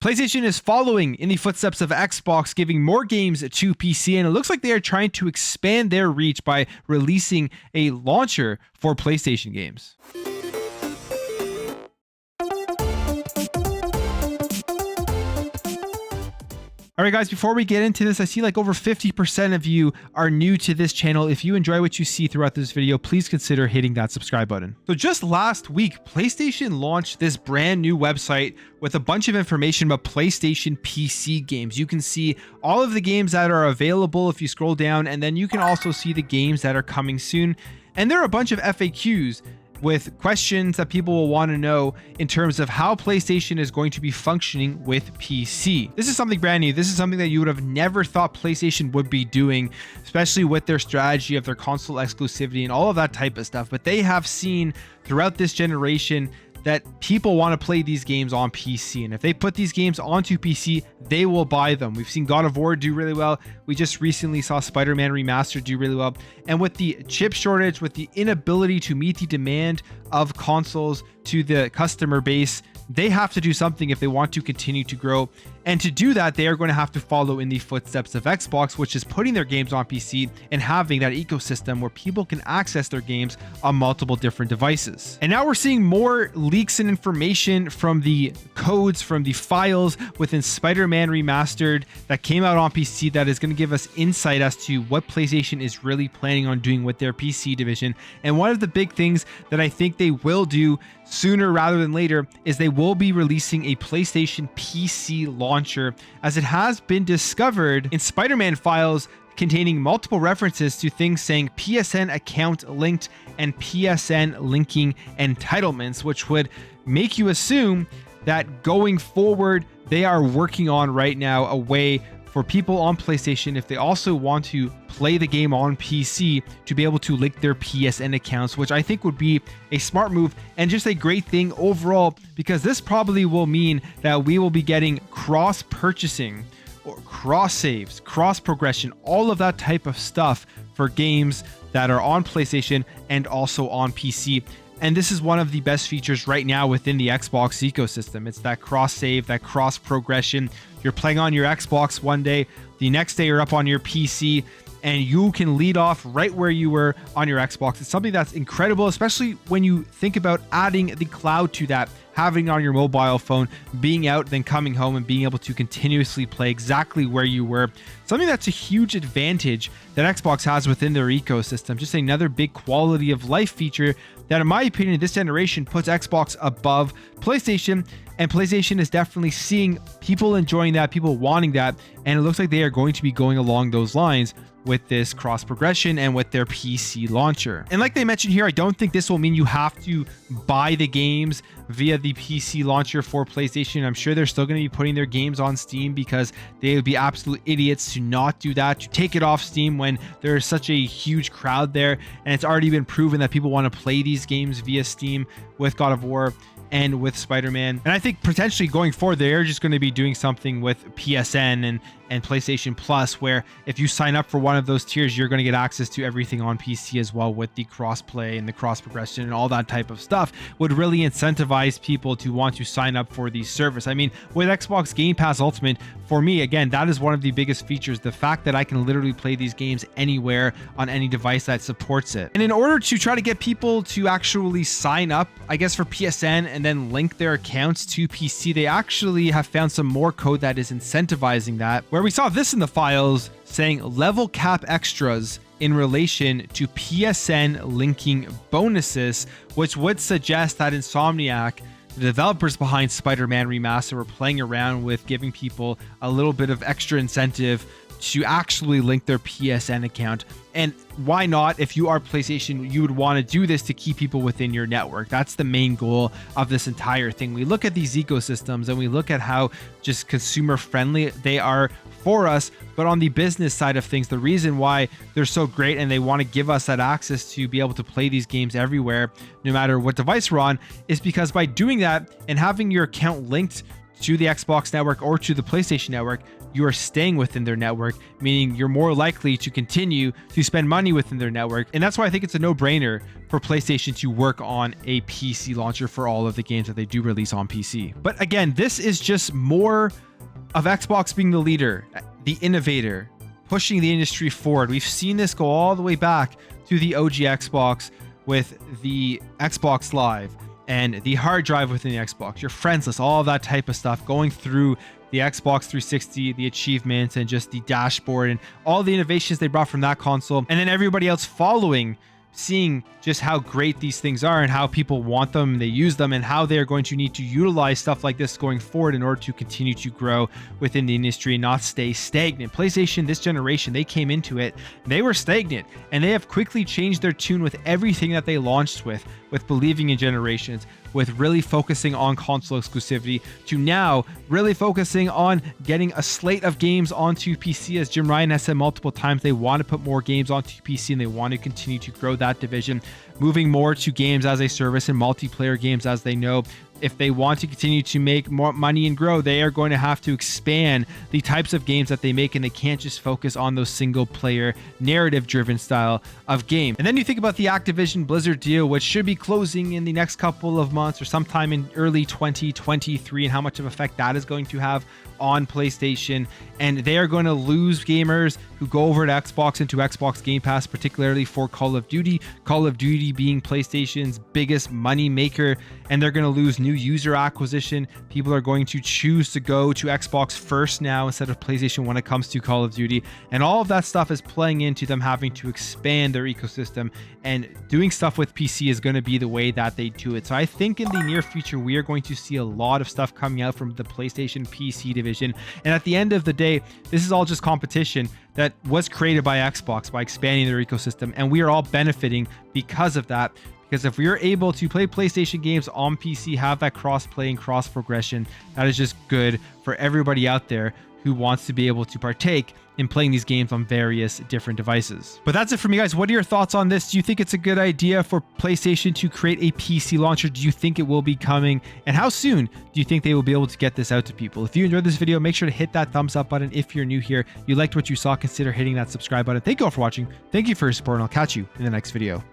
PlayStation is following in the footsteps of Xbox, giving more games to PC, and it looks like they are trying to expand their reach by releasing a launcher for PlayStation games. All right, guys, before we get into this, I see like over 50% of you are new to this channel. If you enjoy what you see throughout this video, please consider hitting that subscribe button. So just last week, PlayStation launched this brand new website with a bunch of information about PlayStation PC games. You can see all of the games that are available if you scroll down, and then you can also see the games that are coming soon. And there are a bunch of FAQs with questions that people will want to know in terms of how PlayStation is going to be functioning with PC. This is something brand new. This is something that you would have never thought PlayStation would be doing, especially with their strategy of their console exclusivity and all of that type of stuff. But they have seen throughout this generation that people want to play these games on PC, and if they put these games onto PC, they will buy them. We've seen God of War do really well. We just recently saw Spider-Man Remastered do really well. And with the chip shortage, with the inability to meet the demand of consoles to the customer base, they have to do something if they want to continue to grow. And to do that, they are going to have to follow in the footsteps of Xbox, which is putting their games on PC and having that ecosystem where people can access their games on multiple different devices. And now we're seeing more leaks and information from the codes, from the files within Spider-Man Remastered that came out on PC that is going to give us insight as to what PlayStation is really planning on doing with their PC division. And one of the big things that I think they will do sooner rather than later is they will be releasing a PlayStation PC launcher, as it has been discovered in Spider-Man files containing multiple references to things saying PSN account linked and PSN linking entitlements, which would make you assume that going forward they are working on right now a way for people on PlayStation, if they also want to play the game on PC, to be able to link their PSN accounts, which I think would be a smart move and just a great thing overall, because this probably will mean that we will be getting cross purchasing or cross saves, cross progression, all of that type of stuff for games that are on PlayStation and also on PC. And this is one of the best features right now within the Xbox ecosystem. It's that cross save, that cross progression. You're playing on your Xbox one day, the next day you're up on your PC, and you can lead off right where you were on your Xbox. It's something that's incredible, especially when you think about adding the cloud to that, having it on your mobile phone, being out, then coming home and being able to continuously play exactly where you were. Something that's a huge advantage that Xbox has within their ecosystem. Just another big quality of life feature that, in my opinion, this generation puts Xbox above PlayStation. And PlayStation is definitely seeing people enjoying that, people wanting that, and it looks like they are going to be going along those lines with this cross progression and with their PC launcher. And like they mentioned here, I don't think this will mean you have to buy the games via the PC launcher for PlayStation. I'm sure they're still going to be putting their games on Steam, because they would be absolute idiots to not do that, to take it off Steam when there's such a huge crowd there. And it's already been proven that people want to play these games via Steam with God of War and with Spider-Man. And I think potentially going forward, they're just going to be doing something with PSN and PlayStation Plus, where if you sign up for one of those tiers, you're going to get access to everything on PC as well, with the cross-play and the cross-progression and all that type of stuff. Would really incentivize people to want to sign up for the service. I mean, with Xbox Game Pass Ultimate, for me, again, that is one of the biggest features, the fact that I can literally play these games anywhere on any device that supports it. And in order to try to get people to actually sign up, I guess, for PSN and then link their accounts to PC, they actually have found some more code that is incentivizing that, where we saw this in the files saying level cap extras in relation to PSN linking bonuses, which would suggest that Insomniac, the developers behind Spider-Man Remastered, were playing around with giving people a little bit of extra incentive to actually link their PSN account. And why not? If you are PlayStation, you would want to do this to keep people within your network. That's the main goal of this entire thing. We look at these ecosystems and we look at how just consumer friendly they are for us, but on the business side of things, the reason why they're so great and they want to give us that access to be able to play these games everywhere, no matter what device we're on, is because by doing that and having your account linked to the Xbox network or to the PlayStation network, you are staying within their network, meaning you're more likely to continue to spend money within their network. And that's why I think it's a no-brainer for PlayStation to work on a PC launcher for all of the games that they do release on PC. But again, this is just more of Xbox being the leader, the innovator, pushing the industry forward. We've seen this go all the way back to the OG Xbox with the Xbox Live and the hard drive within the Xbox, your friends list, all of that type of stuff, going through the Xbox 360, the achievements, and just the dashboard and all the innovations they brought from that console. And then everybody else following, seeing just how great these things are and how people want them, they use them, and how they're going to need to utilize stuff like this going forward in order to continue to grow within the industry and not stay stagnant. PlayStation, this generation, they came into it, they were stagnant, and they have quickly changed their tune with everything that they launched with believing in generations, with really focusing on console exclusivity, to now really focusing on getting a slate of games onto PC. As Jim Ryan has said multiple times, they want to put more games onto PC and they want to continue to grow that division, moving more to games as a service and multiplayer games, as they know if they want to continue to make more money and grow, they are going to have to expand the types of games that they make, and they can't just focus on those single player narrative driven style of game. And then you think about the Activision Blizzard deal, which should be closing in the next couple of months or sometime in early 2023, and how much of effect that is going to have on PlayStation. And they are going to lose gamers who go over to Xbox into Xbox Game Pass, particularly for Call of Duty being PlayStation's biggest money maker. And they're going to lose new user acquisition. People are going to choose to go to Xbox first now instead of PlayStation when it comes to Call of Duty. And all of that stuff is playing into them having to expand their ecosystem, and doing stuff with PC is going to be the way that they do it. So I think in the near future, we are going to see a lot of stuff coming out from the PlayStation PC division. And at the end of the day, this is all just competition that was created by Xbox by expanding their ecosystem. And we are all benefiting because of that. Because if we are able to play PlayStation games on PC, have that cross-play and cross-progression, that is just good for everybody out there who wants to be able to partake in playing these games on various different devices. But that's it for me, guys. What are your thoughts on this? Do you think it's a good idea for PlayStation to create a PC launcher? Do you think it will be coming? And how soon do you think they will be able to get this out to people? If you enjoyed this video, make sure to hit that thumbs up button. If you're new here, you liked what you saw, consider hitting that subscribe button. Thank you all for watching. Thank you for your support, and I'll catch you in the next video.